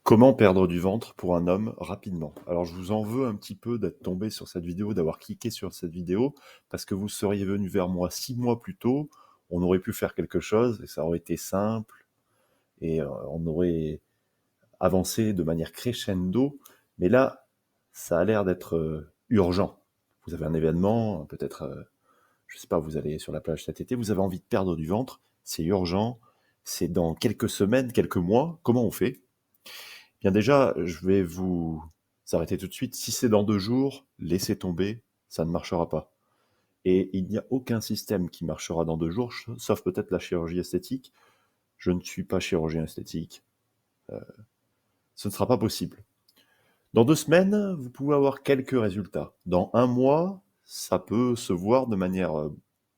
Comment perdre du ventre pour un homme rapidement? Alors je vous en veux un petit peu d'être tombé sur cette vidéo, d'avoir cliqué sur cette vidéo, parce que vous seriez venu vers moi 6 mois plus tôt, on aurait pu faire quelque chose et ça aurait été simple et on aurait avancé de manière crescendo. Mais là, ça a l'air d'être, urgent. Vous avez un événement, peut-être, je sais pas, vous allez sur la plage cet été, vous avez envie de perdre du ventre, c'est urgent, c'est dans quelques semaines, quelques mois. Comment on fait? Bien déjà, je vais vous arrêter tout de suite. Si c'est dans 2 jours, laissez tomber, ça ne marchera pas. Et il n'y a aucun système qui marchera dans 2 jours, sauf peut-être la chirurgie esthétique. Je ne suis pas chirurgien esthétique. Ce ne sera pas possible. Dans 2 semaines, vous pouvez avoir quelques résultats. Dans 1 mois, ça peut se voir de manière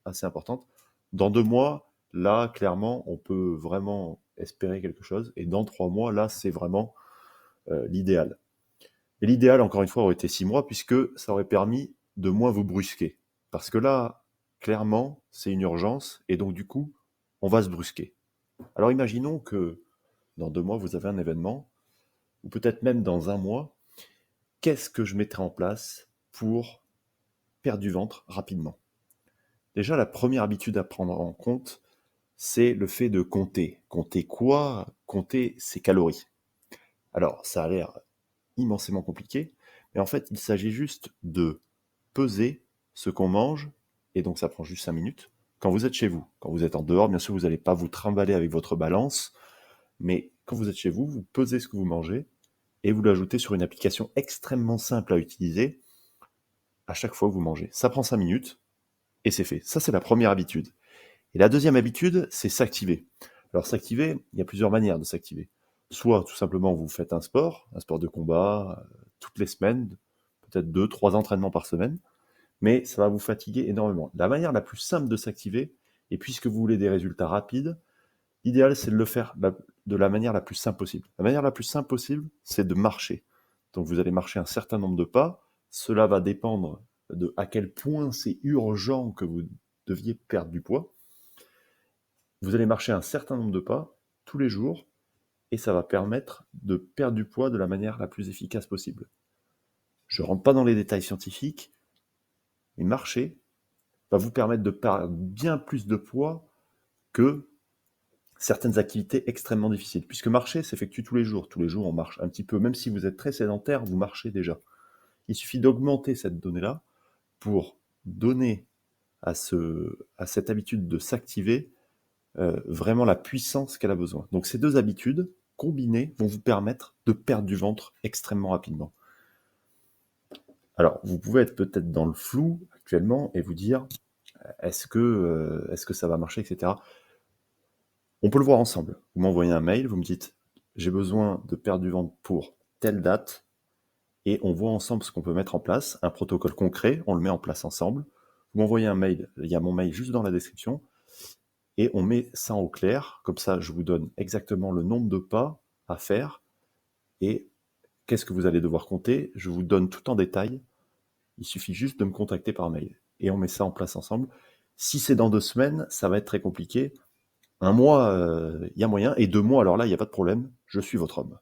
assez importante. Dans 2 mois, là, clairement, on peut vraiment espérer quelque chose. Et dans 3 mois, là, c'est vraiment l'idéal. Et l'idéal, encore une fois, aurait été 6 mois, puisque ça aurait permis de moins vous brusquer. Parce que là, clairement, c'est une urgence, et donc du coup, on va se brusquer. Alors imaginons que dans 2 mois, vous avez un événement, ou peut-être même dans 1 mois. Qu'est-ce que je mettrai en place pour perdre du ventre rapidement? Déjà, la première habitude à prendre en compte, c'est le fait de compter. Compter quoi? Compter ses calories. Alors, ça a l'air immensément compliqué, mais en fait, il s'agit juste de peser ce qu'on mange, et donc ça prend juste 5 minutes. Quand vous êtes chez vous, quand vous êtes en dehors, bien sûr, vous n'allez pas vous trimballer avec votre balance, mais quand vous êtes chez vous, vous pesez ce que vous mangez, et vous l'ajoutez sur une application extrêmement simple à utiliser à chaque fois que vous mangez. Ça prend 5 minutes, et c'est fait. Ça, c'est la première habitude. Et la deuxième habitude, c'est s'activer. Alors s'activer, il y a plusieurs manières de s'activer. Soit tout simplement vous faites un sport de combat, toutes les semaines, peut-être 2, 3 entraînements par semaine, mais ça va vous fatiguer énormément. La manière la plus simple de s'activer, et puisque vous voulez des résultats rapides, l'idéal c'est de le faire de la manière la plus simple possible. La manière la plus simple possible, c'est de marcher. Donc vous allez marcher un certain nombre de pas, cela va dépendre de à quel point c'est urgent que vous deviez perdre du poids. Vous allez marcher un certain nombre de pas tous les jours, et ça va permettre de perdre du poids de la manière la plus efficace possible. Je ne rentre pas dans les détails scientifiques, mais marcher va vous permettre de perdre bien plus de poids que certaines activités extrêmement difficiles. Puisque marcher s'effectue tous les jours. Tous les jours, on marche un petit peu. Même si vous êtes très sédentaire, vous marchez déjà. Il suffit d'augmenter cette donnée-là pour donner à cette habitude de s'activer vraiment la puissance qu'elle a besoin. Donc ces deux habitudes combinées vont vous permettre de perdre du ventre extrêmement rapidement. Alors, vous pouvez être peut-être dans le flou actuellement et vous dire est-ce que ça va marcher, etc. On peut le voir ensemble. Vous m'envoyez un mail, vous me dites j'ai besoin de perdre du ventre pour telle date, et on voit ensemble ce qu'on peut mettre en place, un protocole concret, on le met en place ensemble. Vous m'envoyez un mail, il y a mon mail juste dans la description, et on met ça au clair, comme ça je vous donne exactement le nombre de pas à faire, et qu'est-ce que vous allez devoir compter, je vous donne tout en détail, il suffit juste de me contacter par mail, et on met ça en place ensemble. Si c'est dans 2 semaines, ça va être très compliqué. 1 mois, il y a moyen, et 2 mois, alors là, il n'y a pas de problème, je suis votre homme.